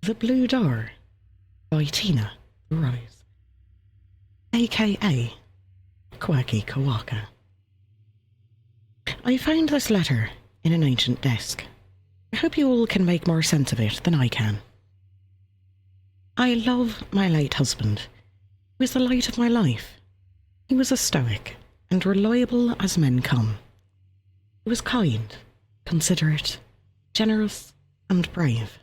The Blue Door by Tina the Rose, aka Quacky Kawaka. I found this letter in an ancient desk. I hope you all can make more sense of it than I can. I love my late husband. He was the light of my life. He was as stoic and reliable as men come. He was kind, considerate, generous, and brave.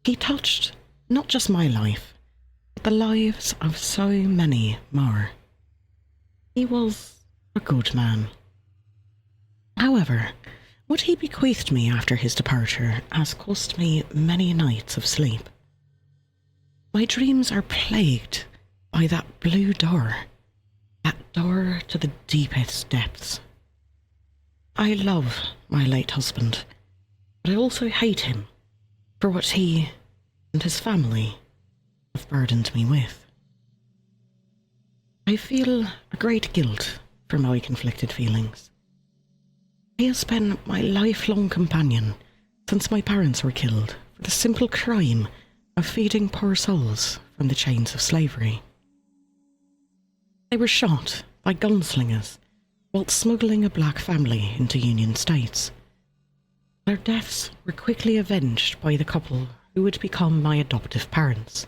He touched not just my life, but the lives of so many more. He was a good man. However, what he bequeathed me after his departure has cost me many nights of sleep. My dreams are plagued by that blue door, that door to the deepest depths. I love my late husband, but I also hate him for what he and his family have burdened me with. I feel a great guilt for my conflicted feelings. He has been my lifelong companion since my parents were killed for the simple crime of feeding poor souls from the chains of slavery. They were shot by gunslingers while smuggling a black family into Union States. Their deaths were quickly avenged by the couple who would become my adoptive parents.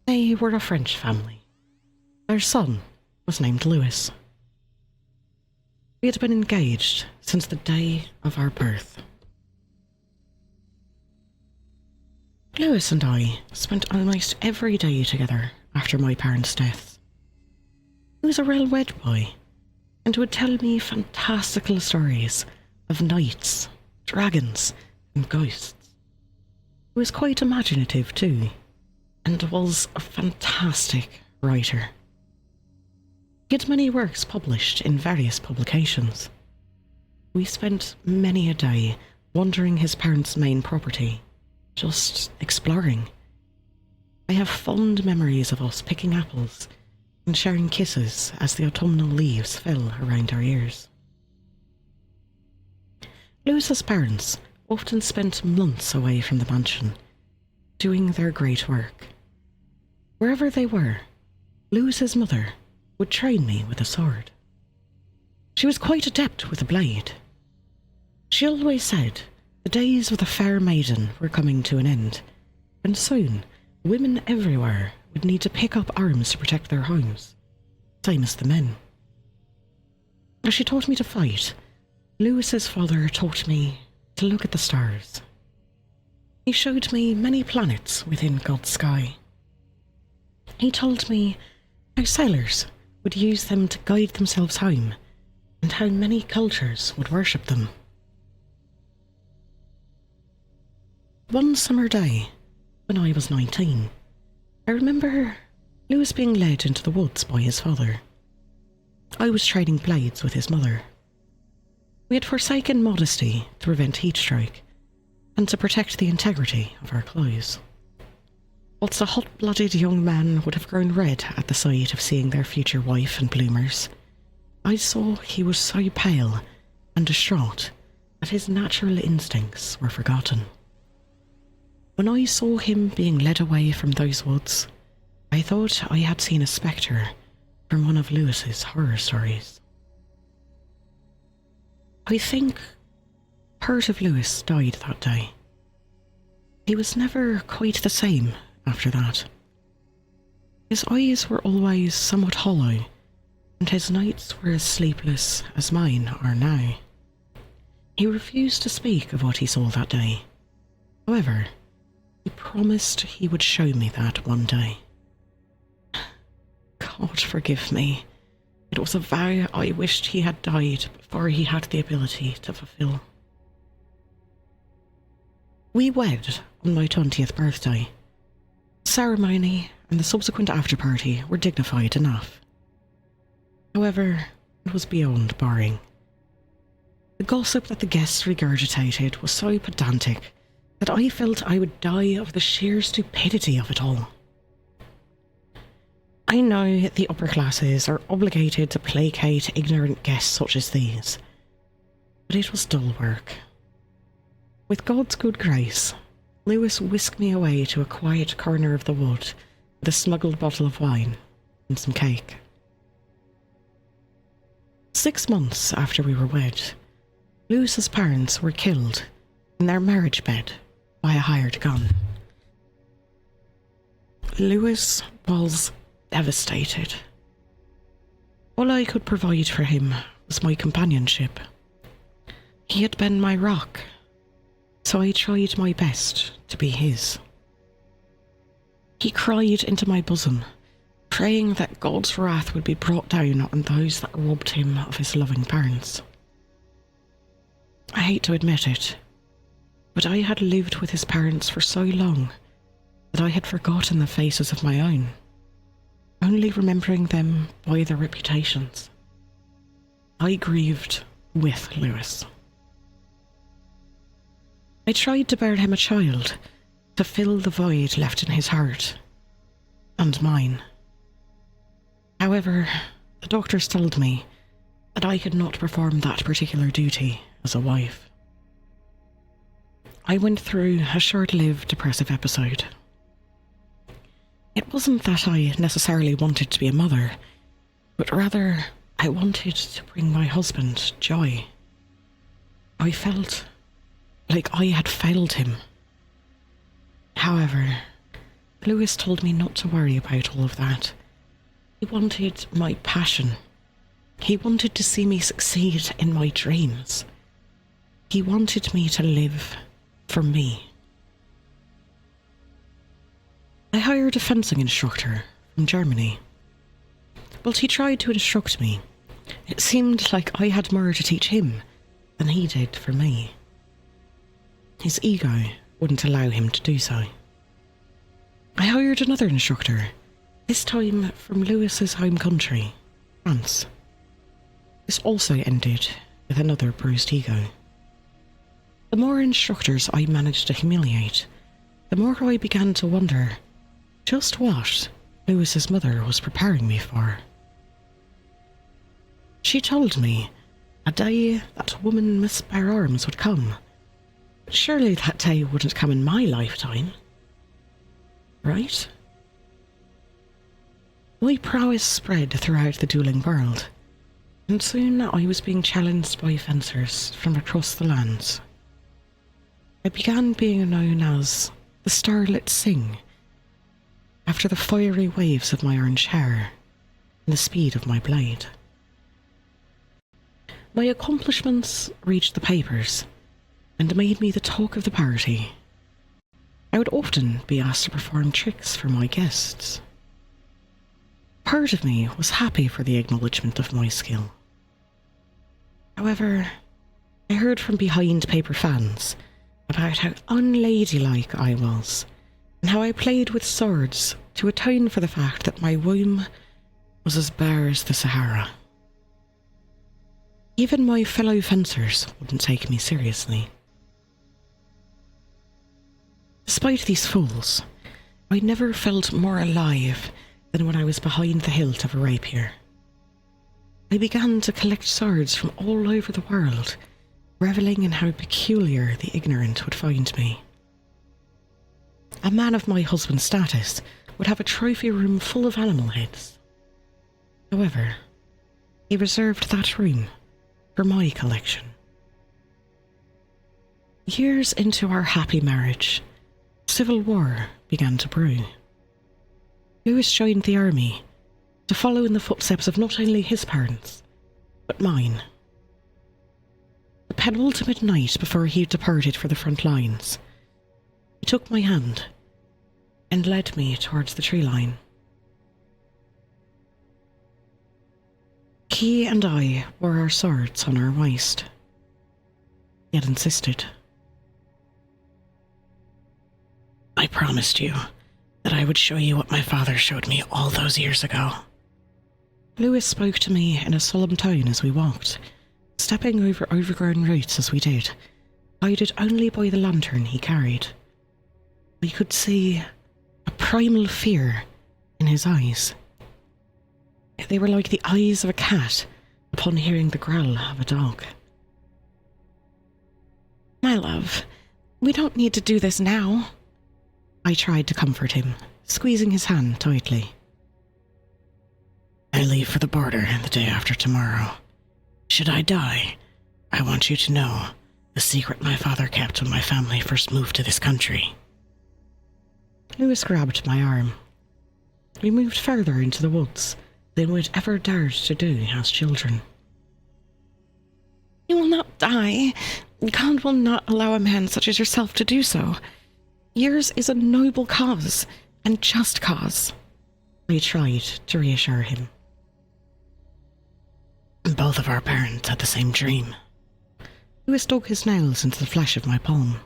They were a French family. Their son was named Louis. We had been engaged since the day of our birth. Louis and I spent almost every day together after my parents' deaths. He was a well-read boy and would tell me fantastical stories of knights, dragons, and ghosts. He was quite imaginative too, and was a fantastic writer. He had many works published in various publications. We spent many a day wandering his parents' main property, just exploring. I have fond memories of us picking apples and sharing kisses as the autumnal leaves fell around our ears. Louis's parents often spent months away from the mansion, doing their great work. Wherever they were, Louis's mother would train me with a sword. She was quite adept with a blade. She always said the days of the fair maiden were coming to an end, and soon women everywhere would need to pick up arms to protect their homes, same as the men. As she taught me to fight, Louis's father taught me to look at the stars. He showed me many planets within God's sky. He told me how sailors would use them to guide themselves home, and how many cultures would worship them. One summer day, when I was 19, I remember Louis being led into the woods by his father. I was trading blades with his mother. We had forsaken modesty to prevent heat stroke, and to protect the integrity of our clothes. Whilst a hot-blooded young man would have grown red at the sight of seeing their future wife and bloomers, I saw he was so pale and distraught that his natural instincts were forgotten. When I saw him being led away from those woods, I thought I had seen a spectre from one of Louis's horror stories. I think part of Louis died that day. He was never quite the same after that. His eyes were always somewhat hollow, and his nights were as sleepless as mine are now. He refused to speak of what he saw that day. However, he promised he would show me that one day. God forgive me. It was a vow I wished he had died before he had the ability to fulfill. We wed on my 20th birthday. The ceremony and the subsequent after-party were dignified enough. However, it was beyond boring. The gossip that the guests regurgitated was so pedantic that I felt I would die of the sheer stupidity of it all. I know the upper classes are obligated to placate ignorant guests such as these, but it was dull work. With God's good grace, Lewis whisked me away to a quiet corner of the wood with a smuggled bottle of wine and some cake. 6 months after we were wed, Lewis's parents were killed in their marriage bed by a hired gun. Lewis was devastated. All I could provide for him was my companionship. He had been my rock, so I tried my best to be his. He cried into my bosom, praying that God's wrath would be brought down on those that robbed him of his loving parents. I hate to admit it, but I had lived with his parents for so long that I had forgotten the faces of my own, only remembering them by their reputations. I grieved with Lewis. I tried to bear him a child, to fill the void left in his heart, and mine. However, the doctors told me that I could not perform that particular duty as a wife. I went through a short-lived depressive episode. It wasn't that I necessarily wanted to be a mother, but rather I wanted to bring my husband joy. I felt like I had failed him. However, Lewis told me not to worry about all of that. He wanted my passion. He wanted to see me succeed in my dreams. He wanted me to live for me. I hired a fencing instructor from Germany. But he tried to instruct me. It seemed like I had more to teach him than he did for me. His ego wouldn't allow him to do so. I hired another instructor, this time from Lewis's home country, France. This also ended with another bruised ego. The more instructors I managed to humiliate, the more I began to wonder just what Lewis's mother was preparing me for. She told me a day that woman must bear arms would come, but surely that day wouldn't come in my lifetime, right? My prowess spread throughout the dueling world, and soon I was being challenged by fencers from across the lands. I began being known as the Starlit Sing, after the fiery waves of my orange hair and the speed of my blade. My accomplishments reached the papers and made me the talk of the party. I would often be asked to perform tricks for my guests. Part of me was happy for the acknowledgement of my skill. However, I heard from behind paper fans about how unladylike I was, and how I played with swords to atone for the fact that my womb was as bare as the Sahara. Even my fellow fencers wouldn't take me seriously. Despite these fools, I never felt more alive than when I was behind the hilt of a rapier. I began to collect swords from all over the world, reveling in how peculiar the ignorant would find me. A man of my husband's status would have a trophy room full of animal heads. However, he reserved that room for my collection. Years into our happy marriage, civil war began to brew. Lewis joined the army to follow in the footsteps of not only his parents, but mine. The penultimate night before he departed for the front lines, he took my hand and led me towards the tree line. He and I wore our swords on our waist. He had insisted. I promised you that I would show you what my father showed me all those years ago. Lewis spoke to me in a solemn tone as we walked, stepping over overgrown roots as we did, guided only by the lantern he carried. We could see a primal fear in his eyes. They were like the eyes of a cat upon hearing the growl of a dog. My love, We don't need to do this now. I tried to comfort him, squeezing his hand tightly. I leave for the border the day after tomorrow. Should I die, I want you to know the secret my father kept when my family first moved to this country. Lewis grabbed my arm. We moved further into the woods than we'd ever dared to do as children. You will not die. God will not allow a man such as yourself to do so. Yours is a noble cause, and just cause. I tried to reassure him. Both of our parents had the same dream. Lewis dug his nails into the flesh of my palm.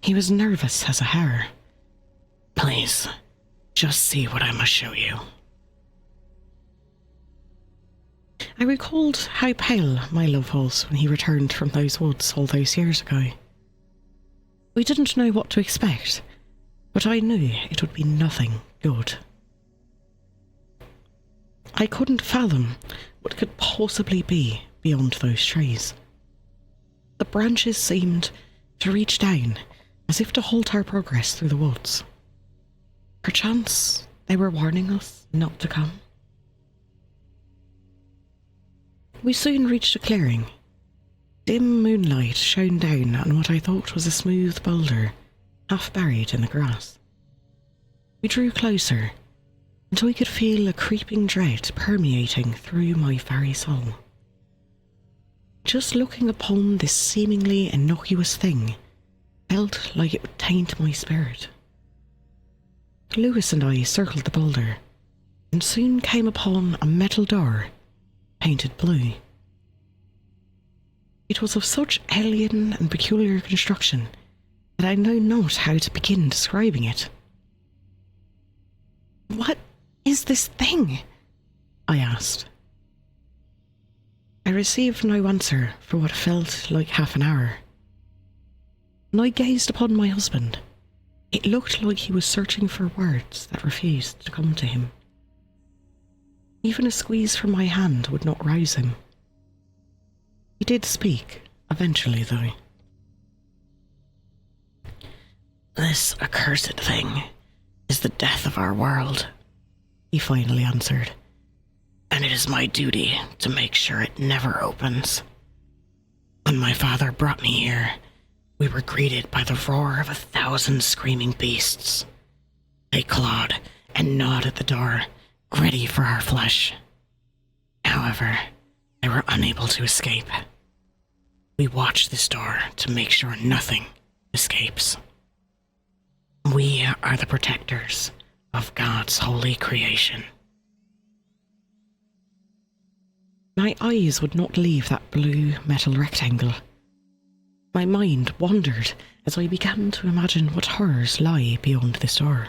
He was nervous as a hare. Please, just see what I must show you. I recalled how pale my love was when he returned from those woods all those years ago. We didn't know what to expect, but I knew it would be nothing good. I couldn't fathom what could possibly be beyond those trees. The branches seemed to reach down, as if to halt our progress through the woods. Perchance they were warning us not to come. We soon reached a clearing. Dim moonlight shone down on what I thought was a smooth boulder, half buried in the grass. We drew closer, until we could feel a creeping dread permeating through my very soul. Just looking upon this seemingly innocuous thing felt like it would taint my spirit. Lewis and I circled the boulder, and soon came upon a metal door, painted blue. It was of such alien and peculiar construction that I know not how to begin describing it. What is this thing? I asked. I received no answer for what felt like half an hour. When I gazed upon my husband, it looked like he was searching for words that refused to come to him. Even a squeeze from my hand would not rouse him. He did speak, eventually, though. This accursed thing is the death of our world, he finally answered, and it is my duty to make sure it never opens. When my father brought me here, we were greeted by the roar of 1,000 screaming beasts. They clawed and gnawed at the door, ready for our flesh. However, they were unable to escape. We watch this door to make sure nothing escapes. We are the protectors of God's holy creation. My eyes would not leave that blue metal rectangle. My mind wandered as I began to imagine what horrors lie beyond this door.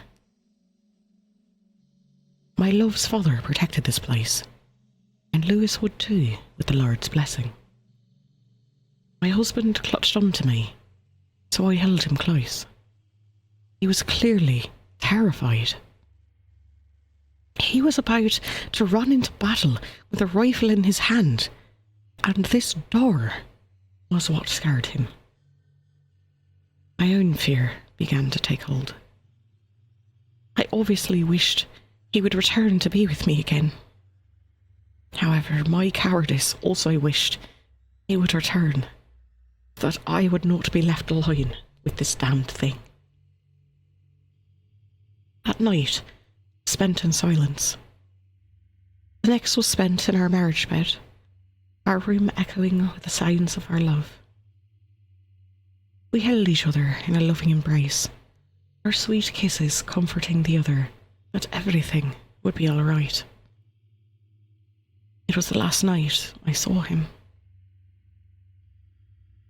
My love's father protected this place, and Lewis would too, with the Lord's blessing. My husband clutched onto me, so I held him close. He was clearly terrified. He was about to run into battle with a rifle in his hand, and this door was what scared him. My own fear began to take hold. I obviously wished he would return to be with me again. However, my cowardice also wished he would return, that I would not be left alone with this damned thing. That night, spent in silence. The next was spent in our marriage bed, our room echoing with the sounds of our love. We held each other in a loving embrace, our sweet kisses comforting the other that everything would be all right. It was the last night I saw him.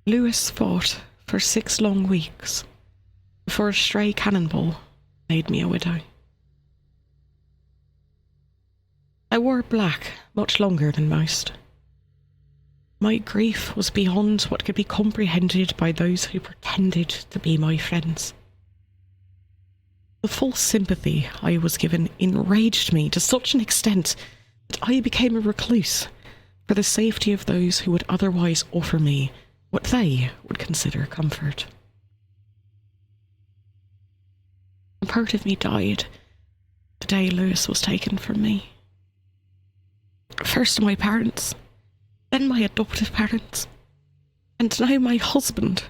Lewis fought for 6 long weeks before a stray cannonball made me a widow. I wore black much longer than most. My grief was beyond what could be comprehended by those who pretended to be my friends. The false sympathy I was given enraged me to such an extent that I became a recluse for the safety of those who would otherwise offer me what they would consider comfort. part of me died the day Lewis was taken from me. First my parents, then my adoptive parents, and now my husband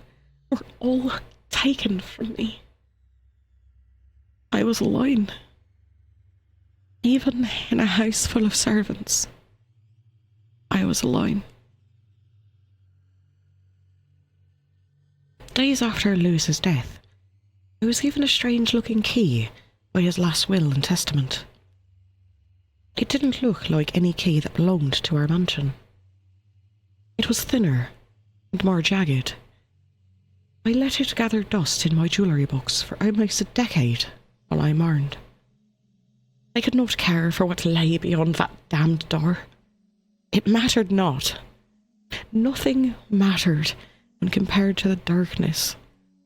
were all taken from me. I was alone, even in a house full of servants. I was alone. Days after Lewis's death, I was given a strange-looking key by his last will and testament. It didn't look like any key that belonged to our mansion. It was thinner and more jagged. I let it gather dust in my jewellery box for almost a decade while I mourned. I could not care for what lay beyond that damned door. It mattered not. Nothing mattered when compared to the darkness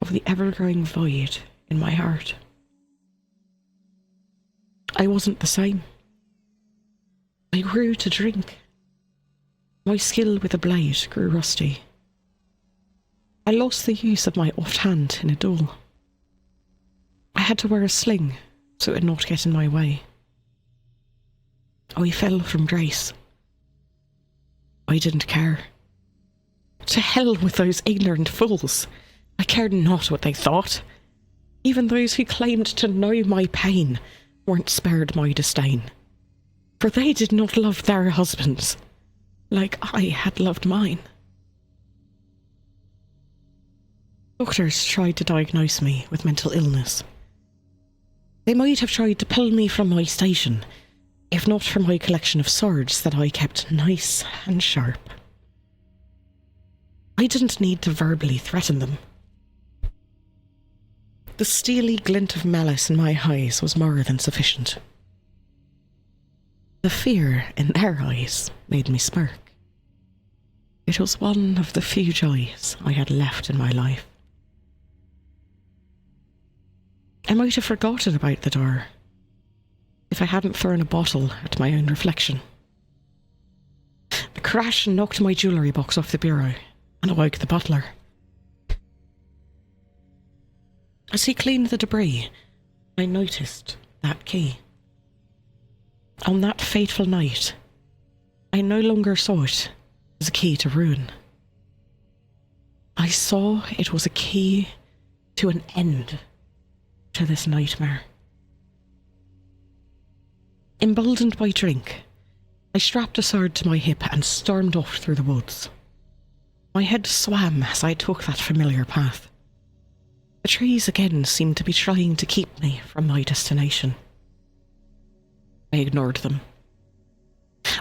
of the ever-growing void in my heart. I wasn't the same. I grew to drink. My skill with a blade grew rusty. I lost the use of my offhand in a duel. I had to wear a sling so it would not get in my way. I fell from grace. I didn't care. To hell with those ignorant fools. I cared not what they thought. Even those who claimed to know my pain weren't spared my disdain. For they did not love their husbands like I had loved mine. Doctors tried to diagnose me with mental illness. They might have tried to pull me from my station, if not from my collection of swords that I kept nice and sharp. I didn't need to verbally threaten them. The steely glint of malice in my eyes was more than sufficient. The fear in their eyes made me smirk. It was one of the few joys I had left in my life. I might have forgotten about the door if I hadn't thrown a bottle at my own reflection. The crash knocked my jewellery box off the bureau and awoke the butler. As he cleaned the debris, I noticed that key. On that fateful night, I no longer saw it as a key to ruin. I saw it was a key to an end to this nightmare. Emboldened by drink, I strapped a sword to my hip and stormed off through the woods. My head swam as I took that familiar path. The trees again seemed to be trying to keep me from my destination. I ignored them.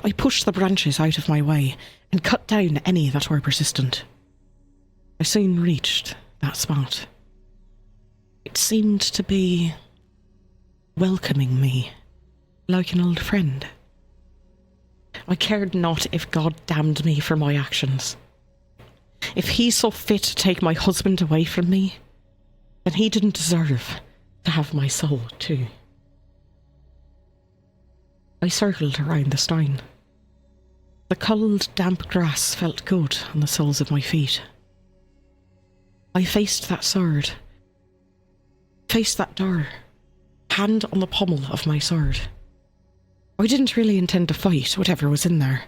I pushed the branches out of my way and cut down any that were persistent. I soon reached that spot. It seemed to be welcoming me like an old friend. I cared not if God damned me for my actions. If he saw fit to take my husband away from me, then he didn't deserve to have my soul too. I circled around the stein. The cold, damp grass felt good on the soles of my feet. I faced that sword, faced that door, hand on the pommel of my sword. I didn't really intend to fight whatever was in there.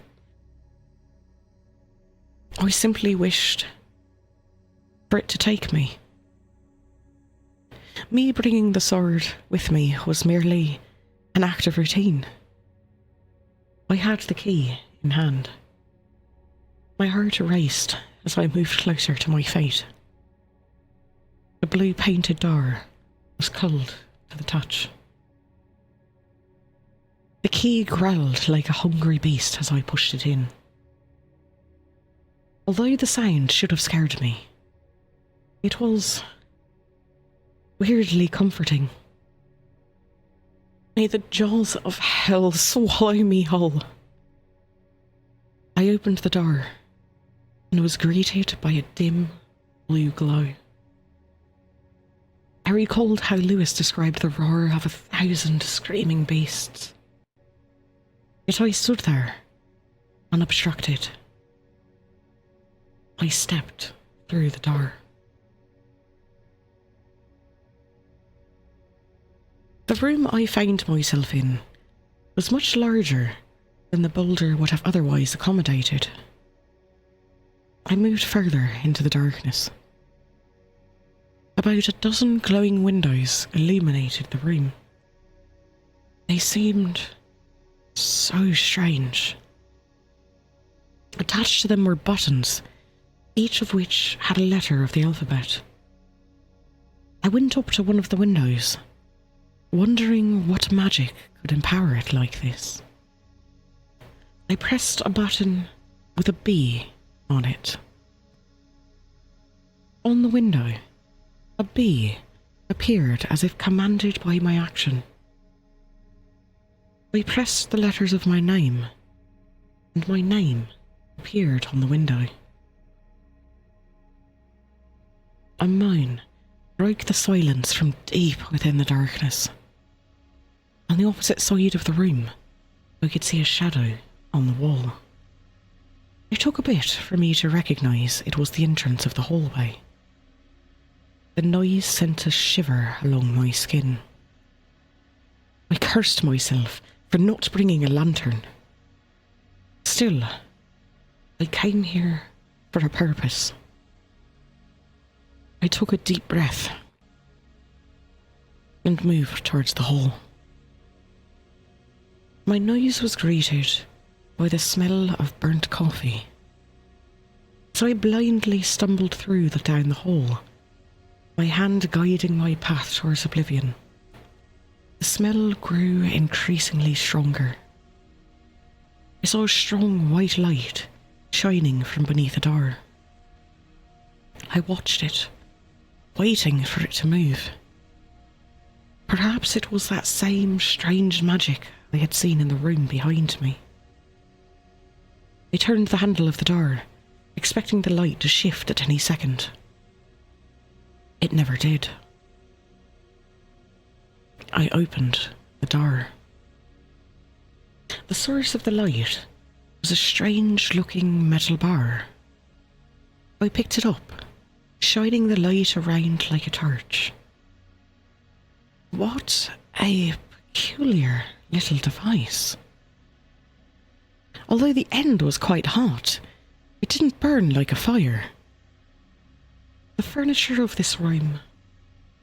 I simply wished for it to take me. Me bringing the sword with me was merely an act of routine. I had the key in hand. My heart raced as I moved closer to my fate. The blue painted door was cold to the touch. The key growled like a hungry beast as I pushed it in. Although the sound should have scared me, it was weirdly comforting. May the jaws of hell swallow me whole. I opened the door and was greeted by a dim blue glow. I recalled how Lewis described the roar of 1,000 screaming beasts. Yet I stood there, unobstructed. I stepped through the door. The room I found myself in was much larger than the boulder would have otherwise accommodated. I moved further into the darkness. About a dozen glowing windows illuminated the room. They seemed so strange. Attached to them were buttons, each of which had a letter of the alphabet. I went up to one of the windows, wondering what magic could empower it like this. I pressed a button with a B on it. On the window, a B appeared as if commanded by my action. I pressed the letters of my name, and my name appeared on the window. A moan broke the silence from deep within the darkness. On the opposite side of the room, I could see a shadow on the wall. It took a bit for me to recognise it was the entrance of the hallway. The noise sent a shiver along my skin. I cursed myself for not bringing a lantern. Still, I came here for a purpose. I took a deep breath and moved towards the hall. My nose was greeted by the smell of burnt coffee, so I blindly stumbled down the hall, my hand guiding my path towards oblivion. The smell grew increasingly stronger. I saw a strong white light shining from beneath a door. I watched it, waiting for it to move. Perhaps it was that same strange magic I had seen in the room behind me. I turned the handle of the door, expecting the light to shift at any second. It never did. I opened the door. The source of the light was a strange-looking metal bar. I picked it up, shining the light around like a torch. What a peculiar little device. Although the end was quite hot, it didn't burn like a fire. The furniture of this room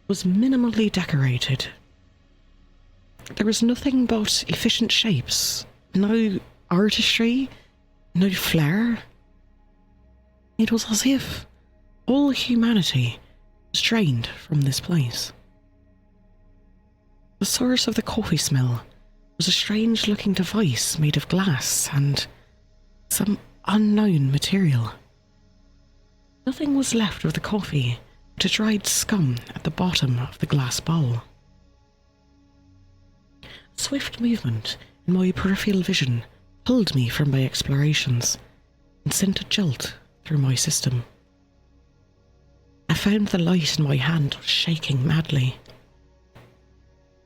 was minimally decorated. There was nothing but efficient shapes, no artistry, no flair. It was as if all humanity was drained from this place. The source of the coffee smell was a strange-looking device made of glass and some unknown material. Nothing was left of the coffee but a dried scum at the bottom of the glass bowl. A swift movement in my peripheral vision pulled me from my explorations and sent a jolt through my system. I found the light in my hand was shaking madly.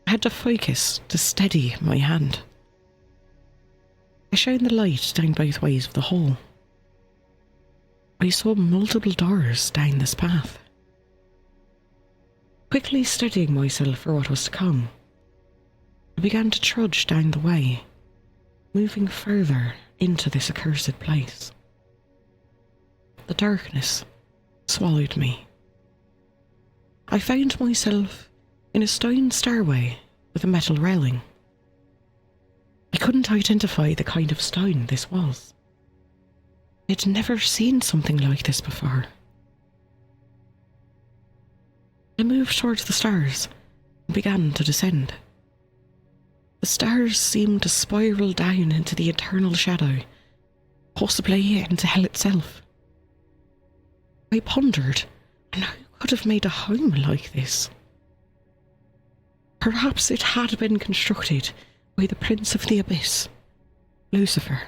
I had to focus to steady my hand. I shone the light down both ways of the hall. I saw multiple doors down this path. Quickly steadying myself for what was to come, I began to trudge down the way, moving further into this accursed place. The darkness swallowed me. I found myself in a stone stairway with a metal railing. I couldn't identify the kind of stone this was. I'd never seen something like this before. I moved towards the stairs and began to descend. The stairs seemed to spiral down into the eternal shadow, possibly into hell itself. I pondered on who could have made a home like this. Perhaps it had been constructed by the Prince of the Abyss, Lucifer.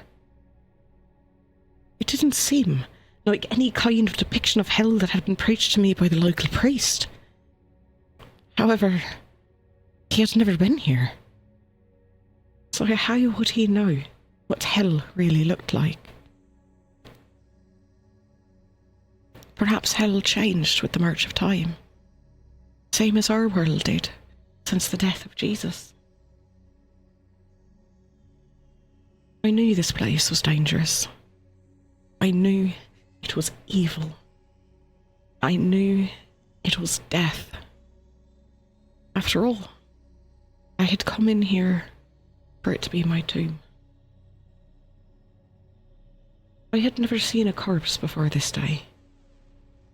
It didn't seem like any kind of depiction of hell that had been preached to me by the local priest. However, he had never been here. So how would he know what hell really looked like? Perhaps hell changed with the march of time, same as our world did, since the death of Jesus. I knew this place was dangerous. I knew it was evil. I knew it was death. After all, I had come in here for it to be my tomb. I had never seen a corpse before this day,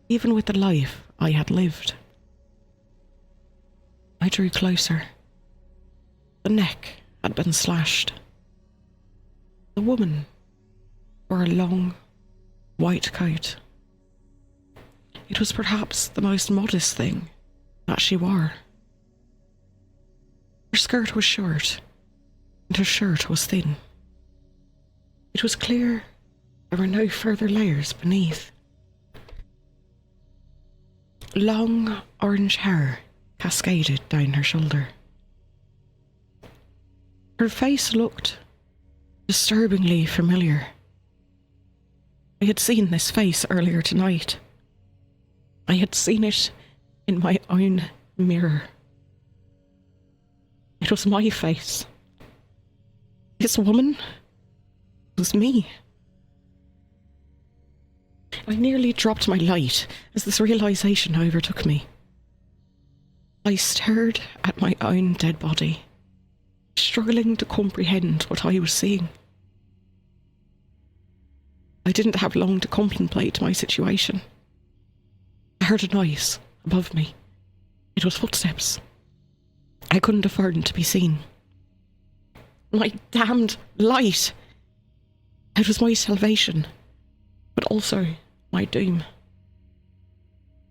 even with the life I had lived. I drew closer. The neck had been slashed. The woman wore a long, white coat. It was perhaps the most modest thing that she wore. Her skirt was short, and her shirt was thin. It was clear there were no further layers beneath. Long orange hair cascaded down her shoulder. Her face looked disturbingly familiar. I had seen this face earlier tonight. I had seen it in my own mirror. It was my face. This woman was me. I nearly dropped my light as this realization overtook me. I stared at my own dead body, struggling to comprehend what I was seeing. I didn't have long to contemplate my situation. I heard a noise above me. It was footsteps. I couldn't afford to be seen. My damned light! It was my salvation, but also my doom.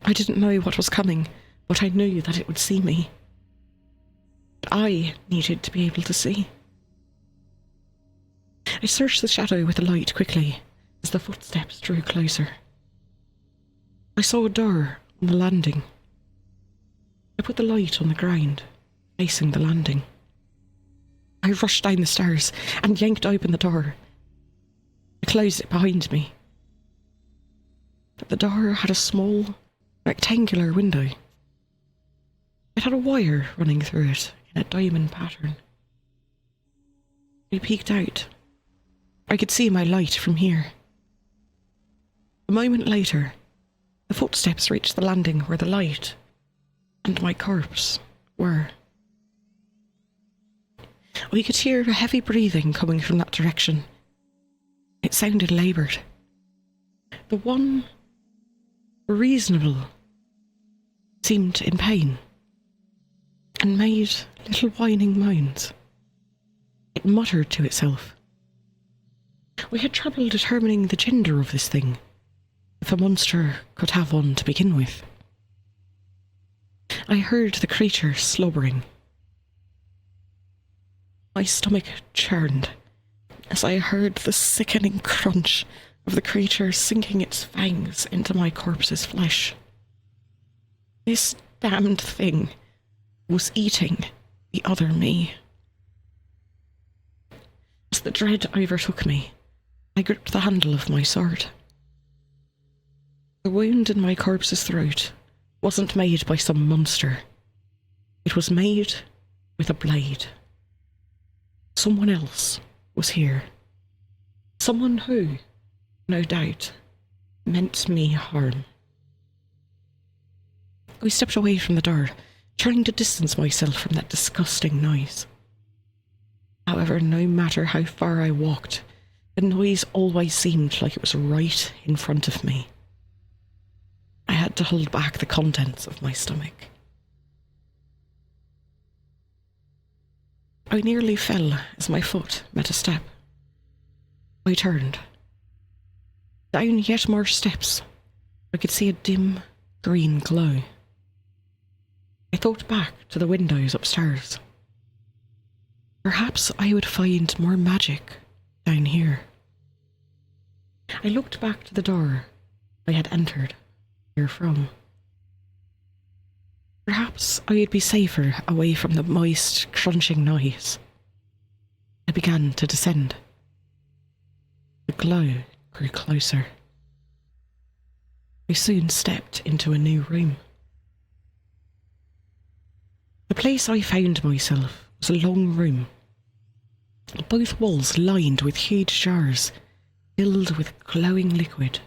I didn't know what was coming, but I knew that it would see me. But I needed to be able to see. I searched the shadow with the light quickly as the footsteps drew closer. I saw a door on the landing. I put the light on the ground, facing the landing. I rushed down the stairs and yanked open the door. I closed it behind me. But the door had a small, rectangular window. It had a wire running through it in a diamond pattern. I peeked out. I could see my light from here. A moment later, the footsteps reached the landing where the light and my corpse were. We could hear a heavy breathing coming from that direction. It sounded laboured. The one reasonable seemed in pain and made little whining moans. It muttered to itself. We had trouble determining the gender of this thing, if a monster could have one to begin with. I heard the creature slobbering. My stomach churned as I heard the sickening crunch of the creature sinking its fangs into my corpse's flesh. This damned thing was eating the other me. As the dread overtook me, I gripped the handle of my sword. The wound in my corpse's throat wasn't made by some monster. It was made with a blade. Someone else was here. Someone who, no doubt, meant me harm. I stepped away from the door, trying to distance myself from that disgusting noise. However, no matter how far I walked, the noise always seemed like it was right in front of me. I had to hold back the contents of my stomach. I nearly fell as my foot met a step. I turned. Down yet more steps, I could see a dim green glow. I thought back to the windows upstairs. Perhaps I would find more magic down here. I looked back to the door I had entered here from. Perhaps I would be safer away from the moist, crunching noise. I began to descend. The glow grew closer. I soon stepped into a new room. The place I found myself was a long room, both walls lined with huge jars filled with glowing liquid.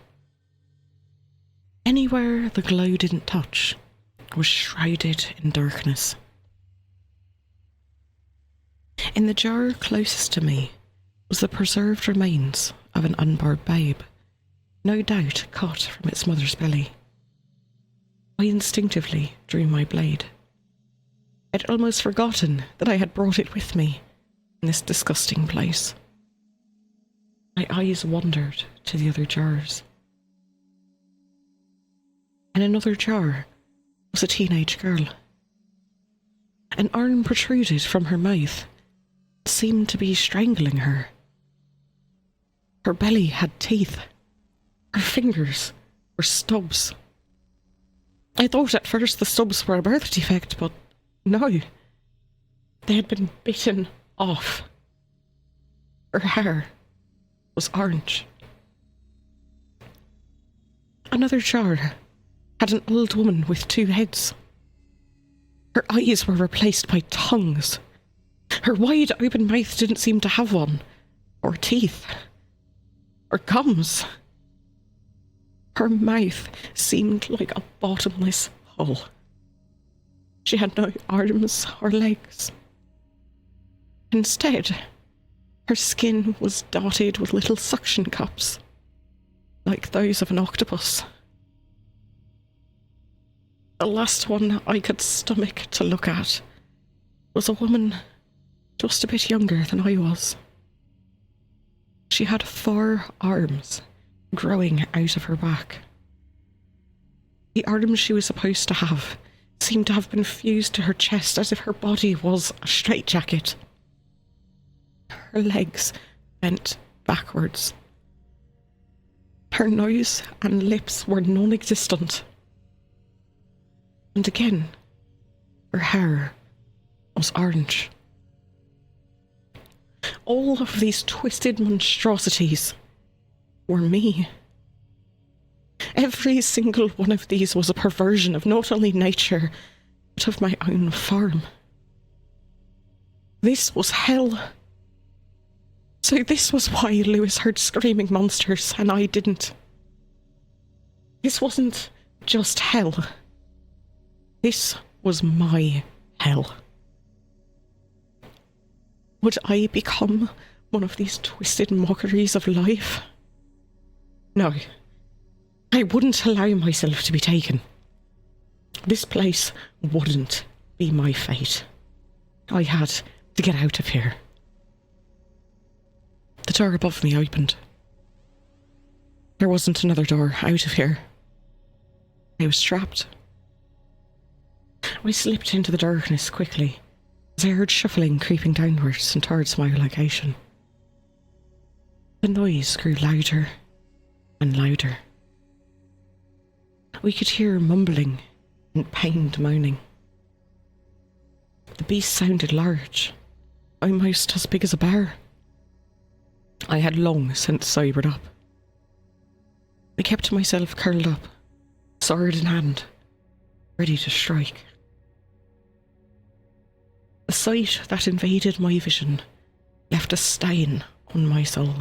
Anywhere the glow didn't touch was shrouded in darkness. In the jar closest to me was the preserved remains of an unborn babe, no doubt caught from its mother's belly. I instinctively drew my blade. I'd almost forgotten that I had brought it with me in this disgusting place. My eyes wandered to the other jars. In another jar was a teenage girl. An arm protruded from her mouth, seemed to be strangling her. Her belly had teeth. Her fingers were stubs. I thought at first the stubs were a birth defect, but no. They had been bitten off. Her hair was orange. Another jar had an old woman with 2 heads. Her eyes were replaced by tongues. Her wide open mouth didn't seem to have one, or teeth, or gums. Her mouth seemed like a bottomless hole. She had no arms or legs. Instead, her skin was dotted with little suction cups, like those of an octopus. The last one I could stomach to look at was a woman just a bit younger than I was. She had 4 arms growing out of her back. The arms she was supposed to have seemed to have been fused to her chest as if her body was a straitjacket. Her legs bent backwards. Her nose and lips were non-existent. And again, her hair was orange. All of these twisted monstrosities were me. Every single one of these was a perversion of not only nature, but of my own form. This was hell. So this was why Lewis heard screaming monsters and I didn't. This wasn't just hell. This was my hell. Would I become one of these twisted mockeries of life? No, I wouldn't allow myself to be taken. This place wouldn't be my fate. I had to get out of here. The door above me opened. There wasn't another door out of here. I was trapped. I slipped into the darkness quickly as I heard shuffling creeping downwards and towards my location. The noise grew louder and louder. We could hear mumbling and pained moaning. The beast sounded large, almost as big as a bear. I had long since sobered up. I kept myself curled up, sword in hand, ready to strike. The sight that invaded my vision left a stain on my soul.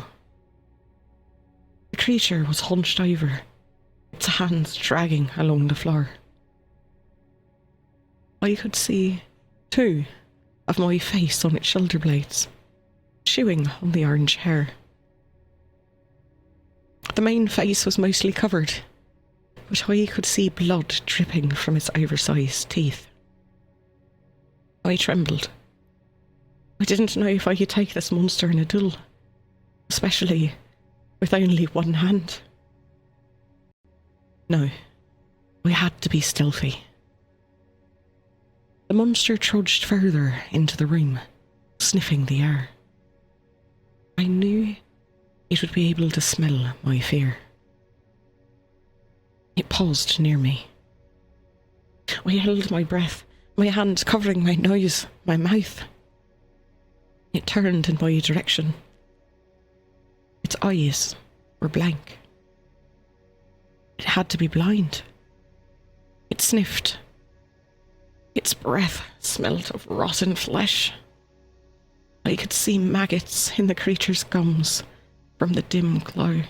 The creature was hunched over, its hands dragging along the floor. I could see 2 of my face on its shoulder blades, chewing on the orange hair. The main face was mostly covered, but I could see blood dripping from its oversized teeth. I trembled. I didn't know if I could take this monster in a duel, especially with only one hand. No, I had to be stealthy. The monster trudged further into the room, sniffing the air. I knew it would be able to smell my fear. It paused near me. I held my breath, my hand covering my nose, my mouth. It turned in my direction. Its eyes were blank. It had to be blind. It sniffed. Its breath smelt of rotten flesh. I could see maggots in the creature's gums from the dim glow.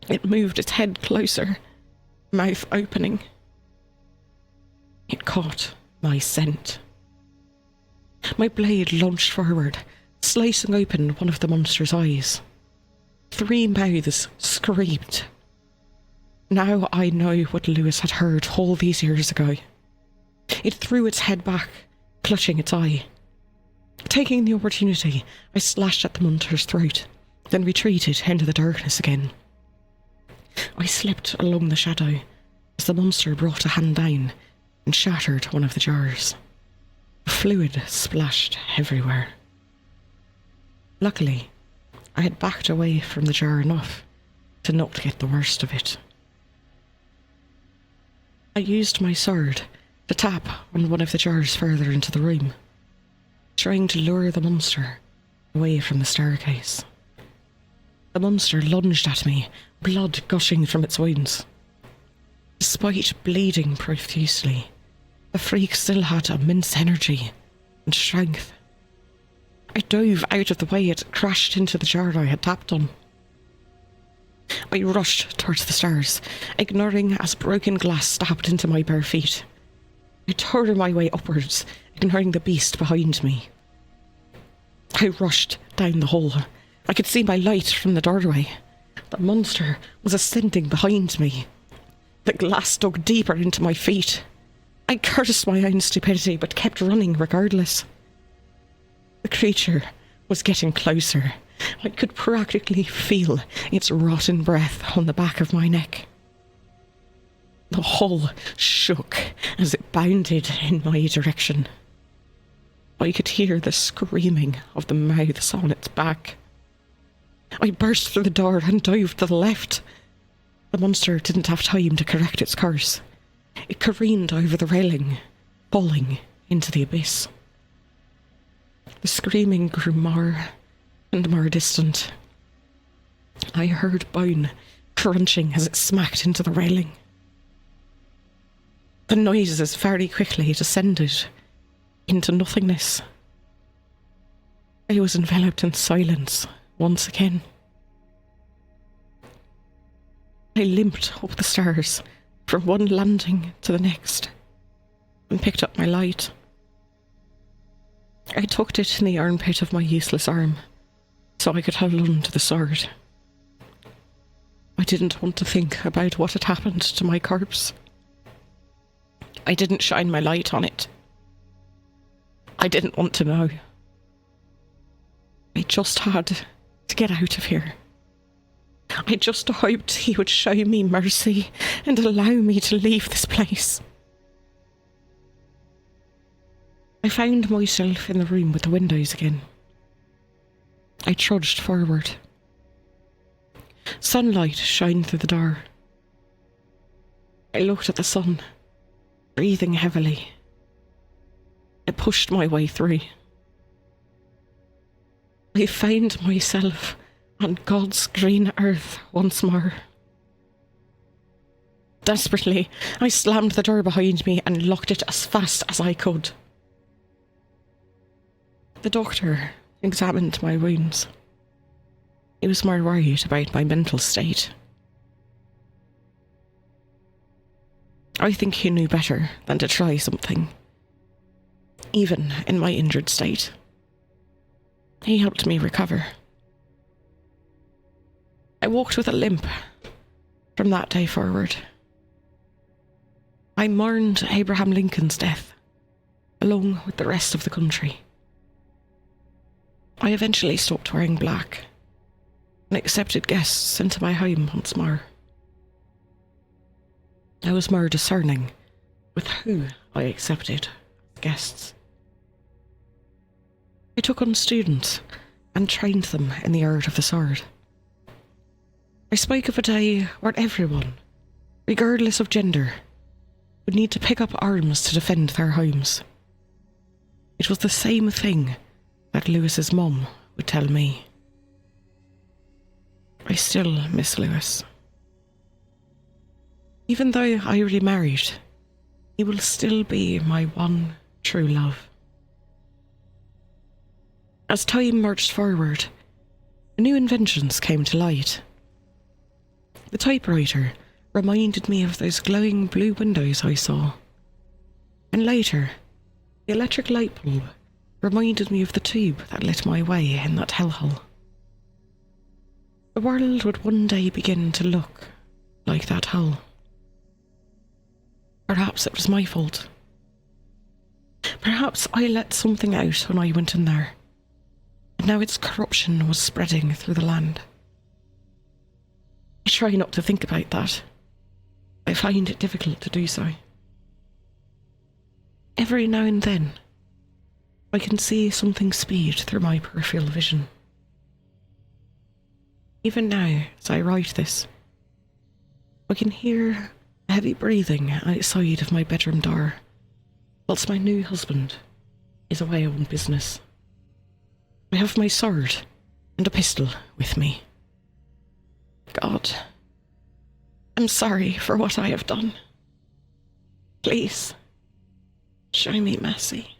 It moved its head closer, mouth opening. It caught my scent. My blade launched forward, slicing open one of the monster's eyes. 3 mouths screamed. Now I know what Lewis had heard all these years ago. It threw its head back, clutching its eye. Taking the opportunity, I slashed at the monster's throat, then retreated into the darkness again. I slipped along the shadow as the monster brought a hand down and shattered one of the jars. Fluid splashed everywhere. Luckily, I had backed away from the jar enough to not get the worst of it. I used my sword to tap on one of the jars further into the room, trying to lure the monster away from the staircase. The monster lunged at me, blood gushing from its wounds. Despite bleeding profusely, the freak still had immense energy and strength. I dove out of the way it crashed into the jar I had tapped on. I rushed towards the stairs, ignoring as broken glass stabbed into my bare feet. I tore my way upwards, ignoring the beast behind me. I rushed down the hall. I could see my light from the doorway. The monster was ascending behind me. The glass dug deeper into my feet. I cursed my own stupidity, but kept running regardless. The creature was getting closer. I could practically feel its rotten breath on the back of my neck. The hall shook as it bounded in my direction. I could hear the screaming of the mouths on its back. I burst through the door and dove to the left. The monster didn't have time to correct its course. It careened over the railing, falling into the abyss. The screaming grew more and more distant. I heard bone crunching as it smacked into the railing. The noises very quickly descended into nothingness. I was enveloped in silence once again. I limped up the stairs from one landing to the next and picked up my light. I tucked it in the armpit of my useless arm so I could hold on to the sword. I didn't want to think about what had happened to my corpse. I didn't shine my light on it. I didn't want to know. I just had to get out of here. I just hoped he would show me mercy and allow me to leave this place. I found myself in the room with the windows again. I trudged forward. Sunlight shined through the door. I looked at the sun, breathing heavily. I pushed my way through. I found myself on God's green earth once more. Desperately, I slammed the door behind me and locked it as fast as I could. The doctor examined my wounds. He was more worried about my mental state. I think he knew better than to try something, even in my injured state. He helped me recover. I walked with a limp from that day forward. I mourned Abraham Lincoln's death, along with the rest of the country. I eventually stopped wearing black and accepted guests into my home once more. I was more discerning with who I accepted as guests. I took on students and trained them in the art of the sword. I spoke of a day where everyone, regardless of gender, would need to pick up arms to defend their homes. It was the same thing that Lewis's mum would tell me. I still miss Lewis. Even though I remarried, He will still be my one true love. As time marched forward, new inventions came to light. The typewriter reminded me of those glowing blue windows I saw. And later, the electric light bulb reminded me of the tube that lit my way in that hellhole. The world would one day begin to look like that hole. Perhaps it was my fault. Perhaps I let something out when I went in there, and now its corruption was spreading through the land. I try not to think about that. I find it difficult to do so. Every now and then, I can see something speed through my peripheral vision. Even now, as I write this, I can hear a heavy breathing outside of my bedroom door, whilst my new husband is away on business. I have my sword and a pistol with me. God, I'm sorry for what I have done. Please, show me mercy.